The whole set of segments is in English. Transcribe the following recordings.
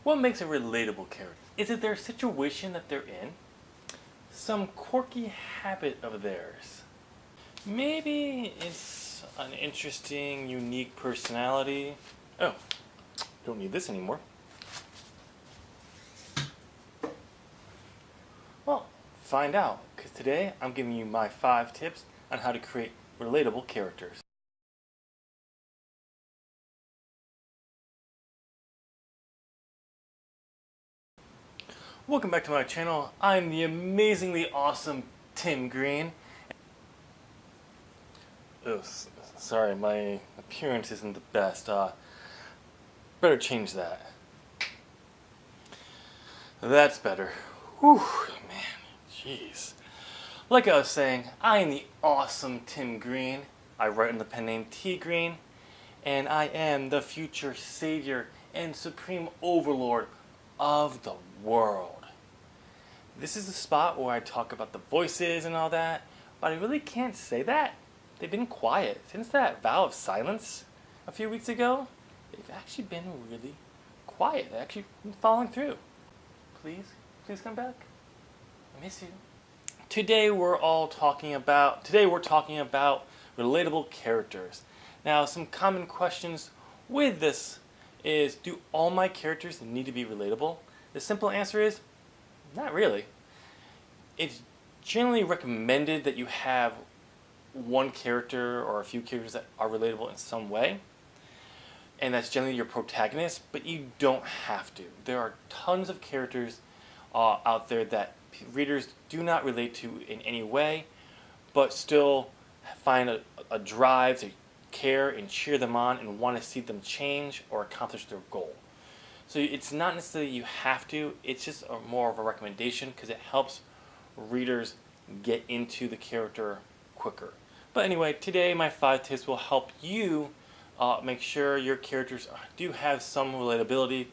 What makes a relatable character? Is it their situation that they're in? Some quirky habit of theirs? Maybe it's an interesting, unique personality. Oh, don't need this anymore. Well, find out, because today I'm giving you my 5 tips on how to create relatable characters. Welcome back to my channel. I'm the amazingly awesome Tim Green. Oh, sorry, my appearance isn't the best. Better change that. That's better. Whew, man, jeez. Like I was saying, I am the awesome Tim Green. I write in the pen name T Green, and I am the future savior and supreme overlord of the world. This is the spot where I talk about the voices and all that, but I really can't say that. They've been quiet since that vow of silence a few weeks ago. They've actually been really quiet. They've actually been following through. Please come back. I miss you. Today we're talking about relatable characters. Now, some common questions with this is, do all my characters need to be relatable? The simple answer is, not really. It's generally recommended that you have one character or a few characters that are relatable in some way, and that's generally your protagonist, but you don't have to. There are tons of characters out there that readers do not relate to in any way, but still find a drive to care and cheer them on and want to see them change or accomplish their goal. So it's not necessarily you have to, it's just more of a recommendation because it helps readers get into the character quicker. But anyway, today my 5 tips will help you make sure your characters do have some relatability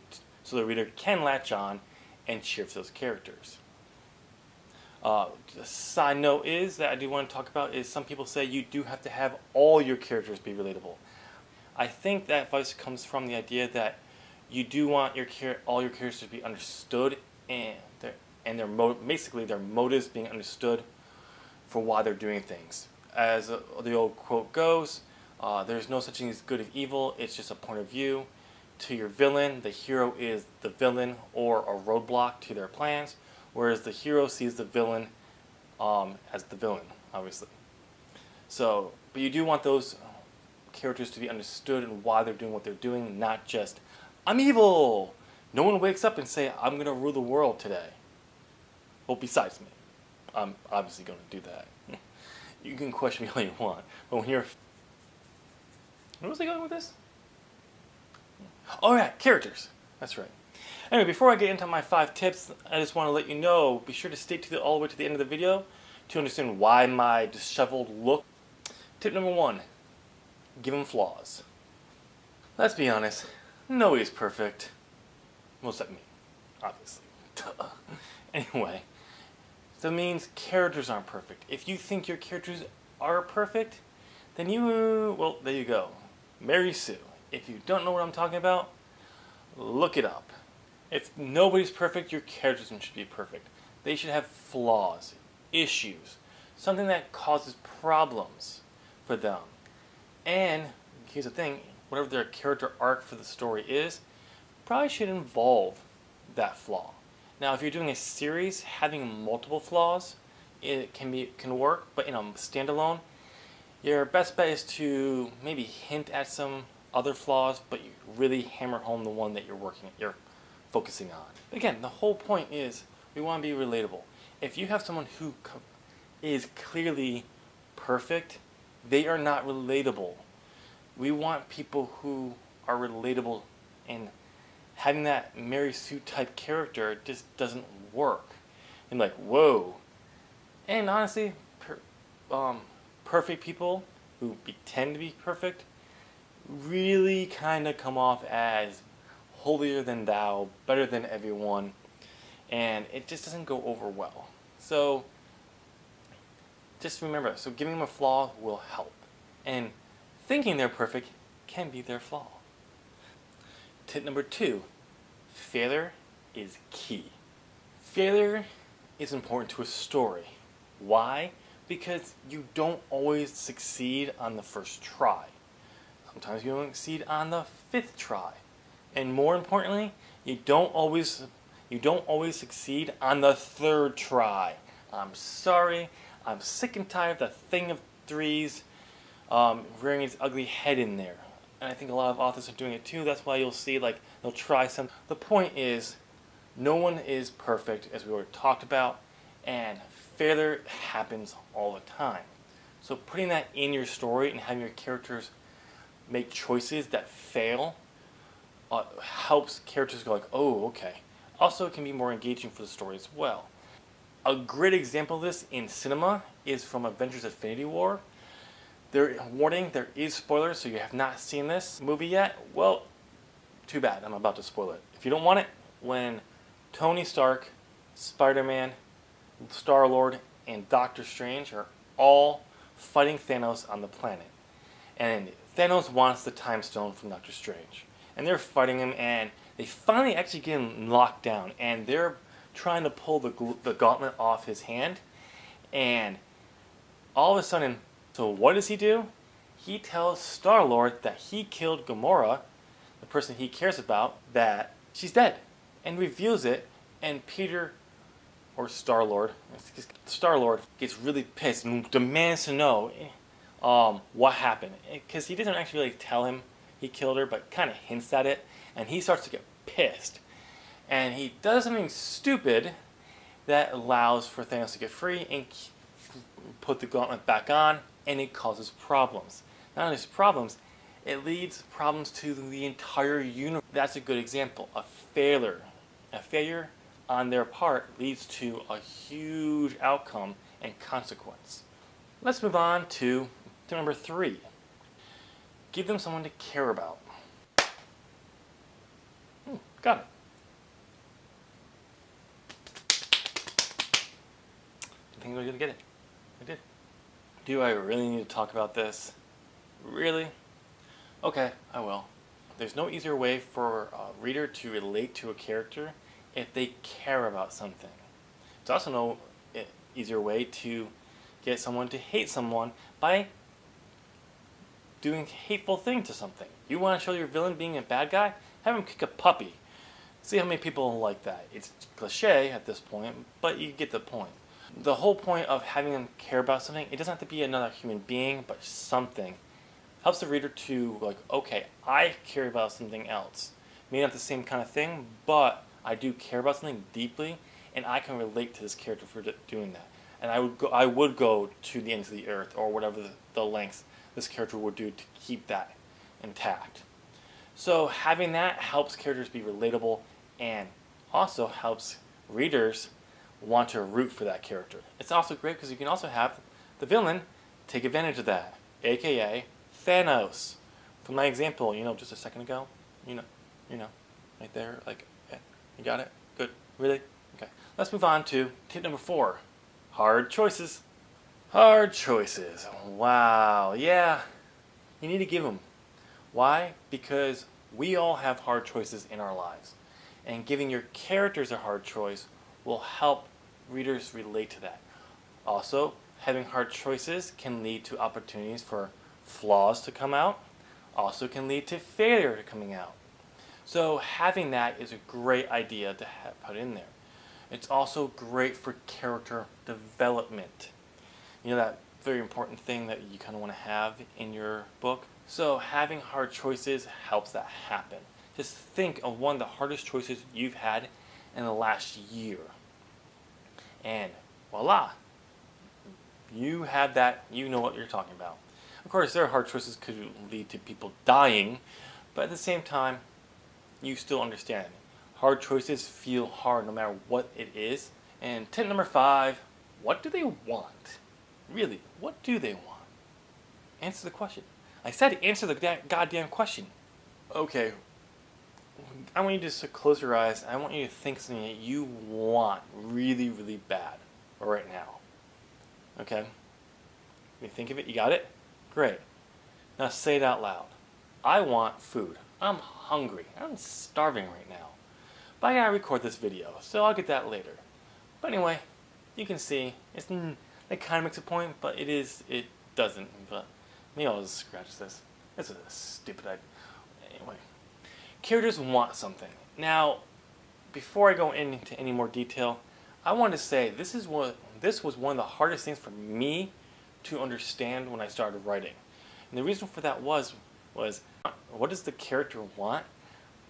so the reader can latch on and cheer for those characters. The side note is that I do want to talk about is some people say you do have to have all your characters be relatable. I think that advice comes from the idea that you do want all your characters to be understood and basically their motives being understood for why they're doing things. As the old quote goes, there's no such thing as good or evil, it's just a point of view. To your villain, the hero is the villain or a roadblock to their plans, whereas the hero sees the villain as the villain, obviously. So, but you do want those characters to be understood and why they're doing what they're doing, not just, I'm evil! No one wakes up and say, I'm going to rule the world today. Well, besides me. I'm obviously going to do that. You can question me all you want, but when you're... Where was I going with this? Oh yeah, characters. That's right. Anyway, before I get into my 5 tips, I just want to let you know, be sure to stay all the way to the end of the video to understand why my disheveled look. Tip number 1, give him flaws. Let's be honest, nobody's perfect. Well, except me, obviously. Anyway, that means characters aren't perfect. If you think your characters are perfect, then well, there you go. Mary Sue. If you don't know what I'm talking about, look it up. If nobody's perfect, your characters should be perfect. They should have flaws, issues, something that causes problems for them. And here's the thing, whatever their character arc for the story is, probably should involve that flaw. Now, if you're doing a series, having multiple flaws, it can work, but in a standalone, your best bet is to maybe hint at some other flaws, but you really hammer home the one that you're focusing on. Again, the whole point is we want to be relatable. If you have someone who is clearly perfect, they are not relatable. We want people who are relatable, and having that Mary Sue type character just doesn't work. And like, whoa. And honestly, perfect people who pretend to be perfect really kind of come off as holier than thou, better than everyone, and it just doesn't go over well. So just remember, so giving them a flaw will help, and thinking they're perfect can be their flaw. Tip number 2, failure is key. Failure is important to a story. Why? Because you don't always succeed on the first try. Sometimes you don't succeed on the 5th try. And more importantly, you don't always succeed on the 3rd try. I'm sorry, I'm sick and tired of the thing of threes rearing its ugly head in there. And I think a lot of authors are doing it too. That's why you'll see they'll try some. The point is, no one is perfect, as we already talked about, and failure happens all the time. So putting that in your story and having your characters make choices that fail helps characters go like, oh, okay. Also, it can be more engaging for the story as well. A great example of this in cinema is from Avengers Infinity War. Warning, there is spoilers, so you have not seen this movie yet. Well, too bad, I'm about to spoil it. If you don't want it, when Tony Stark, Spider-Man, Star-Lord, and Doctor Strange are all fighting Thanos on the planet. And Thanos wants the Time Stone from Doctor Strange. And they're fighting him, and they finally actually get him locked down. And they're trying to pull the gauntlet off his hand. And all of a sudden, so what does he do? He tells Star-Lord that he killed Gamora, the person he cares about, that she's dead. And reveals it, and Peter, or Star-Lord gets really pissed and demands to know what happened. Because he doesn't actually really tell him he killed her, but kind of hints at it. And he starts to get pissed. And he does something stupid that allows for Thanos to get free and put the gauntlet back on, and it causes problems. Not only problems, it leads problems to the entire universe. That's a good example. A failure on their part leads to a huge outcome and consequence. Let's move on to number 3. Give them someone to care about. Got it. I think I was going to get it. I did. Do I really need to talk about this? Really? Okay, I will. There's no easier way for a reader to relate to a character if they care about something. There's also no easier way to get someone to hate someone by doing a hateful thing to something. You want to show your villain being a bad guy? Have him kick a puppy. See how many people like that. It's cliche at this point, but you get the point. The whole point of having them care about something, it doesn't have to be another human being, but something. Helps the reader to, like, okay, I care about something else. Maybe not the same kind of thing, but I do care about something deeply, and I can relate to this character for doing that. And I would go to the ends of the earth, or whatever the lengths this character would do to keep that intact. So having that helps characters be relatable, and also helps readers want to root for that character. It's also great because you can also have the villain take advantage of that, aka Thanos. From my example, just a second ago, right there, like, yeah, you got it? Good. Really? Okay. Let's move on to tip number 4. Hard choices. Hard choices. Wow. Yeah. You need to give them. Why? Because we all have hard choices in our lives. And giving your characters a hard choice will help readers relate to that. Also, having hard choices can lead to opportunities for flaws to come out. Also can lead to failure to coming out. So having that is a great idea to put in there. It's also great for character development. That very important thing that you kind of want to have in your book. So having hard choices helps that happen. Just think of one of the hardest choices you've had in the last year. And voila, you have that, you know what you're talking about. Of course, their hard choices could lead to people dying, but at the same time, you still understand. Hard choices feel hard no matter what it is. And tip number 5, what do they want? Really, what do they want? Answer the question. I said answer the goddamn question. Okay, I want you to just close your eyes. I want you to think something that you want really, really bad right now. Okay? You think of it? You got it? Great. Now say it out loud. I want food. I'm hungry. I'm starving right now. But I gotta record this video, so I'll get that later. But anyway, you can see, it kind of makes a point, but it doesn't. But maybe I'll just scratch this. This is a stupid idea. Anyway, characters want something. Now, before I go into any more detail, I want to say this was one of the hardest things for me to understand when I started writing. And the reason for that was what does the character want?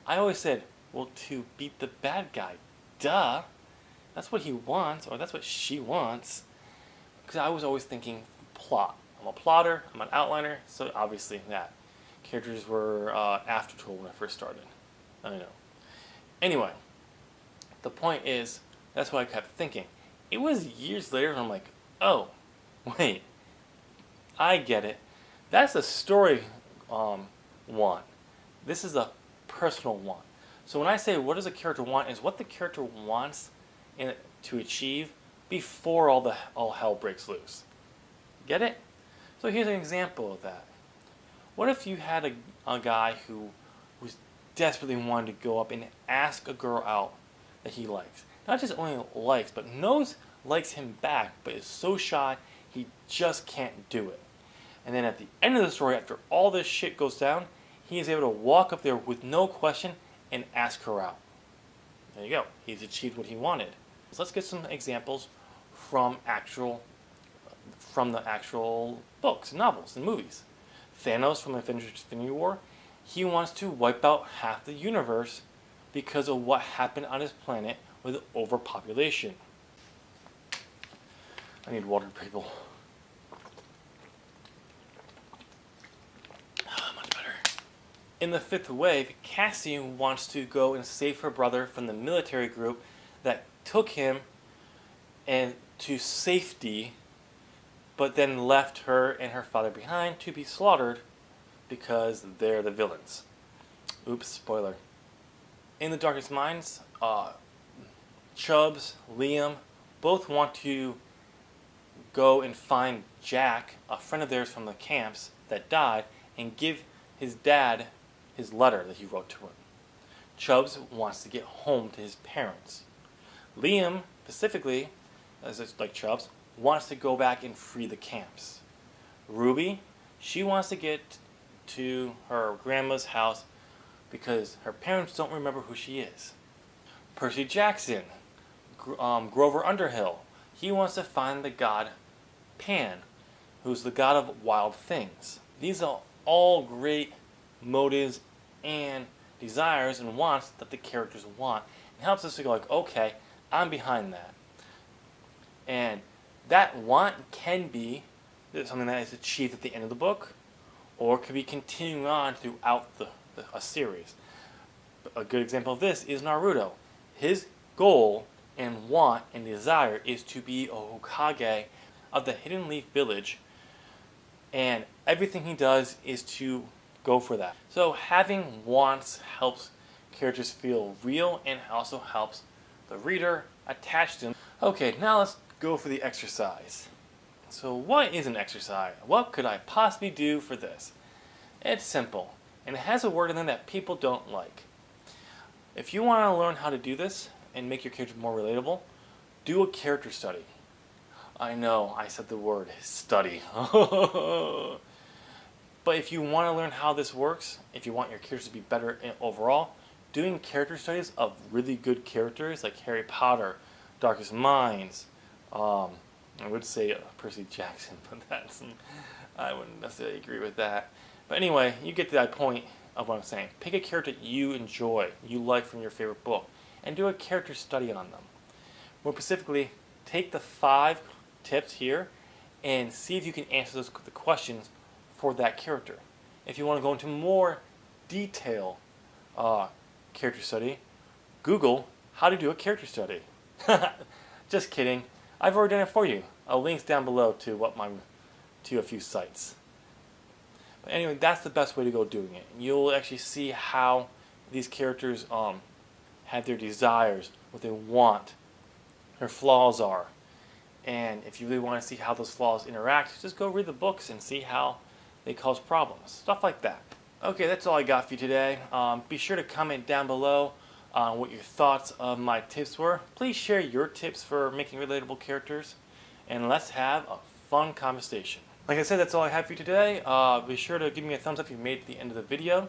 I always said, well, to beat the bad guy. Duh. That's what he wants, or that's what she wants. Because I was always thinking plot. I'm a plotter, I'm an outliner, so obviously that. Characters were afterthought when I first started. I don't know. Anyway, the point is, that's what I kept thinking. It was years later, and I'm like, oh, wait, I get it. That's a story want. This is a personal want. So when I say what does a character want, is what the character wants to achieve before all hell breaks loose. Get it? So here's an example of that. What if you had a guy who was desperately wanting to go up and ask a girl out that he likes? Not just only likes, but knows likes him back, but is so shy he just can't do it. And then at the end of the story, after all this shit goes down, he is able to walk up there with no question and ask her out. There you go. He's achieved what he wanted. So let's get some examples from the actual books, novels, and movies. Thanos from Infinity War, he wants to wipe out half the universe because of what happened on his planet with overpopulation. I need water, people. Much better. In the Fifth Wave, Cassie wants to go and save her brother from the military group that took him and to safety, but then left her and her father behind to be slaughtered because they're the villains. Oops, spoiler. In The Darkest Minds, Chubbs, Liam, both want to go and find Jack, a friend of theirs from the camps that died, and give his dad his letter that he wrote to him. Chubbs wants to get home to his parents. Liam, specifically, like Chubbs, wants to go back and free the camps. Ruby, she wants to get to her grandma's house because her parents don't remember who she is. Percy Jackson, Grover Underhill, he wants to find the god Pan, who's the god of wild things. These are all great motives and desires and wants that the characters want. It helps us to go like, okay, I'm behind that. And that want can be something that is achieved at the end of the book, or could be continuing on throughout a series. A good example of this is Naruto. His goal and want and desire is to be a Hokage of the Hidden Leaf Village, and everything he does is to go for that. So having wants helps characters feel real and also helps the reader attach to them. Okay, now let's go for the exercise. So what is an exercise? What could I possibly do for this? It's simple, and it has a word in there that people don't like. If you want to learn how to do this and make your character more relatable, do a character study. I know, I said the word study. But if you want to learn how this works, if you want your characters to be better overall, doing character studies of really good characters like Harry Potter, Darkest Minds, I would say Percy Jackson, but I wouldn't necessarily agree with that. But anyway, you get to that point of what I'm saying. Pick a character you enjoy, you like from your favorite book, and do a character study on them. More specifically, take the 5 tips here and see if you can answer the questions for that character. If you want to go into more detail character study, Google how to do a character study. Just kidding. I've already done it for you. Link's down below to a few sites. But anyway, that's the best way to go doing it. You'll actually see how these characters have their desires, what they want, their flaws are. And if you really want to see how those flaws interact, just go read the books and see how they cause problems. Stuff like that. Okay, that's all I got for you today. Be sure to comment down below on what your thoughts of my tips were. Please share your tips for making relatable characters, and let's have a fun conversation. Like I said, that's all I have for you today. Be sure to give me a thumbs up if you made it to the end of the video.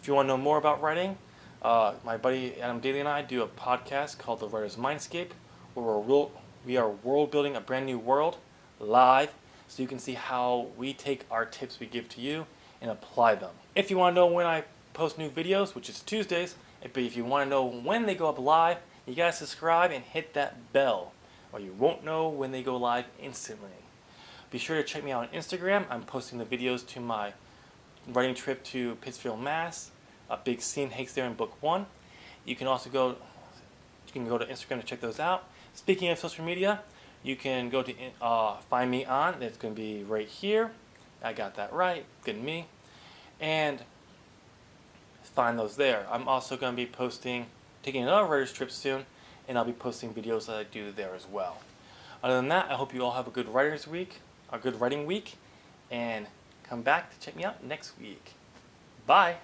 If you want to know more about writing, my buddy Adam Daly and I do a podcast called The Writer's Mindscape, where we are world building a brand new world live, so you can see how we take our tips we give to you and apply them. If you want to know when I post new videos, which is Tuesdays, but if you want to know when they go up live, you gotta subscribe and hit that bell, or you won't know when they go live instantly. Be sure to check me out on Instagram. I'm posting the videos to my writing trip to Pittsfield, Mass. A big scene takes there in book 1. You can also go to Instagram to check those out. Speaking of social media, you can go to find me on. It's going to be right here. I got that right. Good me. And find those there. I'm also going to be taking another writer's trip soon, and I'll be posting videos that I do there as well. Other than that, I hope you all have a good writing week, and come back to check me out next week. Bye.